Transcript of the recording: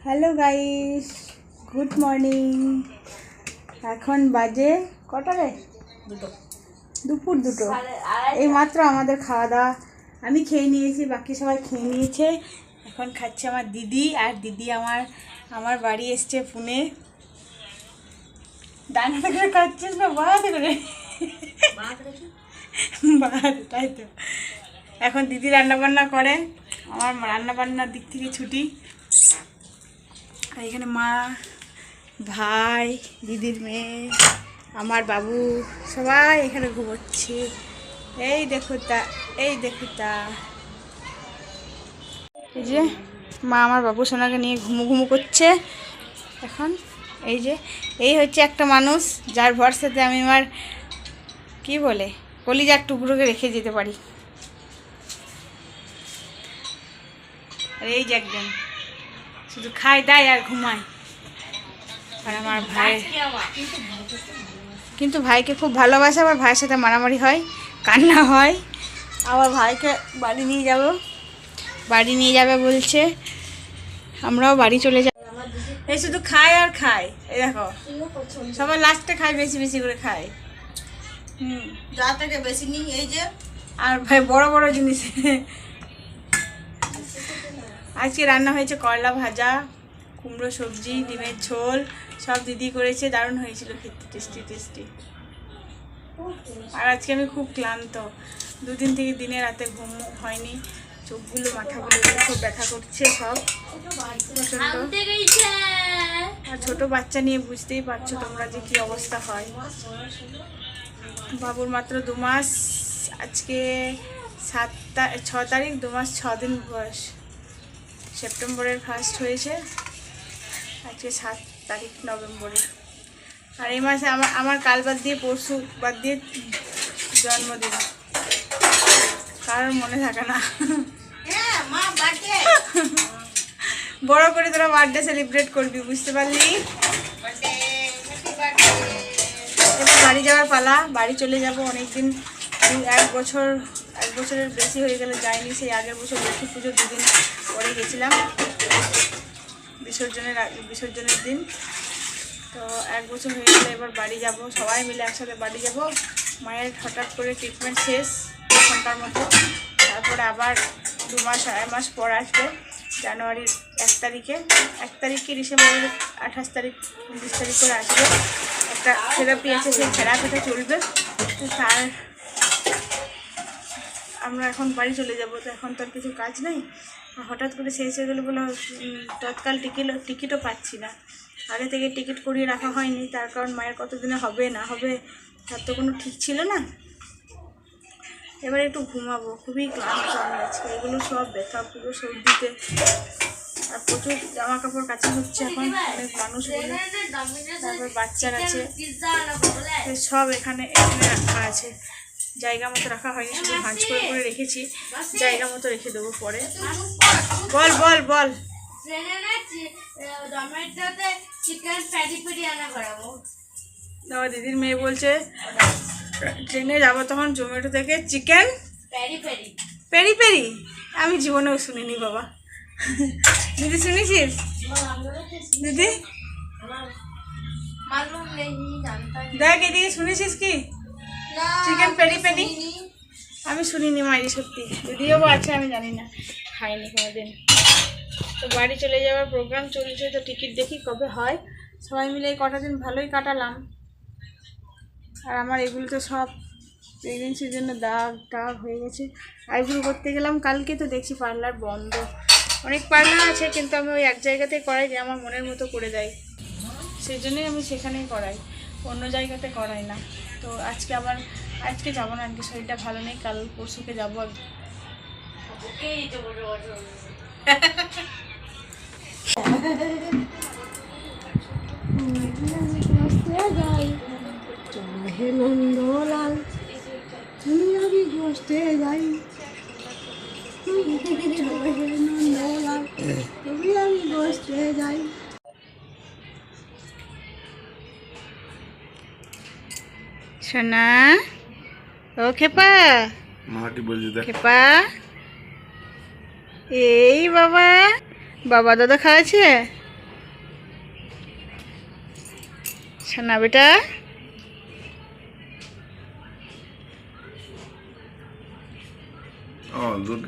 Hello guys, good morning. এখন বাজে কটা রে? দুপুর 2টো। এই মাত্র আমাদের খাওয়া দাওয়া আমি খেয়ে নিয়েছি, বাকি সবাই খেয়ে নিয়েছে। এখন খাচ্ছে আমার দিদি, আর দিদি আমার বাড়ি এসছে পুনে। ডানাতে করে খাচ্ছিস না বাড়াতে করে? তাই তো। এখন দিদি রান্নাবান্না করে, আমার রান্নাবান্নার দিক থেকে ছুটি। আর এখানে মা, ভাই, দিদির মেয়ে, আমার বাবু সবাই এখানে ঘুমোচ্ছে। এই দেখো তা, এই দেখো তা। এই যে মা আমার বাবু সোনাকে নিয়ে ঘুমু করছে এখন। এই যে এই হচ্ছে একটা মানুষ যার ভরসাতে আমি আমার কি বলে কলিজার টুকরোকে রেখে যেতে পারি। আর এই যে একজন শুধু খায় দায় আর ঘুমায়। আর আমার ভাই কিন্তু ভাইকে খুব ভালোবাসে, আবার ভাইয়ের সাথে মারামারি হয়, কান্না হয়। আবার ভাইকে বাড়ি নিয়ে যাবে বলছে, আমরাও বাড়ি চলে যাব। এই শুধু খায় আর খায়, এই দেখো সবাই লাস্টে খায়, বেশি বেশি করে খায়। যা থেকে বেশি নিই। এই যে আর ভাই বড় বড় জিনিস। আজকে রান্না হয়েছে করলা ভাজা, কুমড়ো সবজি, ডিমের ঝোল, সব দিদি করেছে, দারুণ হয়েছিল খেতে, টেস্টি টেস্টি। আর আজকে আমি খুব ক্লান্ত, দুদিন থেকে দিনে রাতে ঘুম হয়নি, চোখগুলো মাথাগুলো খুব ব্যথা করছে সব প্রচণ্ড। আর ছোট বাচ্চা নিয়ে বুঝতেই পারছো তোমরা যে কি অবস্থা হয়। বাবুর মাত্র 2 মাস, আজকে 6 তারিখ, 2 মাস 6 দিন বয়স। সেপ্টেম্বরের 1 হয়েছে, আজকে 7 তারিখ নভেম্বরের। আর এই মাসে আমার কাল বাদ দিয়ে পরশু বাদ দিয়ে জন্মদিন, কারোর মনে থাকে না। বড় করে তোরা বার্থডে সেলিব্রেট করবি, বুঝতে পারলি? এবার বাড়ি যাওয়ার পালা, বাড়ি চলে যাব। অনেকদিন, 1 বছরের বেশি হয়ে গেলে যাইনি। সেই আগের বছর লক্ষ্মী পুজোর 2 দিন পরে গেছিলাম, বিসর্জনের দিন। তো 1 বছর হয়ে গেলে এবার বাড়ি যাব, সবাই মিলে একসাথে বাড়ি যাব। মায়ের হঠাৎ করে ট্রিটমেন্ট শেষ 2 ঘন্টার মধ্যে, তারপরে আবার 2 মাস 2.5 মাস পর আসবে, জানুয়ারির 1 তারিখে ডিসেম্বরের 28 তারিখ 29 তারিখ করে আসবে। একটা থেরাপি আছে, সেই থেরাপিটা চলবে। তো তার আমরা এখন বাড়ি চলে যাব। তো এখন তো আর কিছু কাজ নেই, হঠাৎ করে শেষ হয়ে গেলে বলে তৎকাল টিকিটও পাচ্ছি না। আগে থেকে টিকিট করিয়ে রাখা হয়নি, তার কারণ মায়ের কতদিনে হবে না হবে তার তো কোনো ঠিক ছিল না। এবার একটু ঘুমাবো, খুবই ক্লান্ত আমি আজকে। এগুলো সব ব্যথা পুরো সর্দিতে, আর প্রচুর জামা কাপড় কাচা হচ্ছে এখন, অনেক মানুষ বলে। তারপর বাচ্চার আছে, সব এখানে রাখা আছে, জায়গা মতো রাখা হয়নি, শুধু ভাঁজ করে রেখেছি, জায়গা মতো রেখে দেবো পরে। বল বল বল। আমার দিদির মেয়ে বলছে ট্রেনে যাবো তখন জোম্যাটো থেকে চিকেন পেরি পেরি। আমি জীবনেও শুনিনি বাবা। দিদি শুনেছিস? দিদি দেখ এদিকে, শুনেছিস কি চিকেন পেরি পেরি? আমি শুনিনি মাইরি, সত্যি। যদিও আছে আমি জানি না, খাইনি কোনোদিন। তো বাড়ি চলে যাওয়ার প্রোগ্রাম চলছে, তো টিকিট দেখি কবে হয়। সবাই মিলে এই কটা দিন ভালোই কাটালাম। আর আমার এগুলো তো সব প্রেগনেন্সির জন্য দাগ হয়ে গেছে। আইব্রো করতে গেলাম কালকে, তো দেখছি পার্লার বন্ধ। অনেক পার্লার আছে, কিন্তু আমি ওই এক জায়গাতেই করাই, যে আমার মনের মতো করে দেয়, সেই জন্যই আমি সেখানেই করাই, অন্য জায়গাতে করাই না। তো আজকে যাবো না, আজকে শরীরটা ভালো নেই, কাল পরশুকে যাবো। নন্দলাল তুমি আমি বসতে যাই, নন্দলাল তুমি আমি বসতে যাই। সোনা, ও খেপা, খেপা, এই বাবা দাদা খাওয়াছে। সোনা বেটা ও দুধ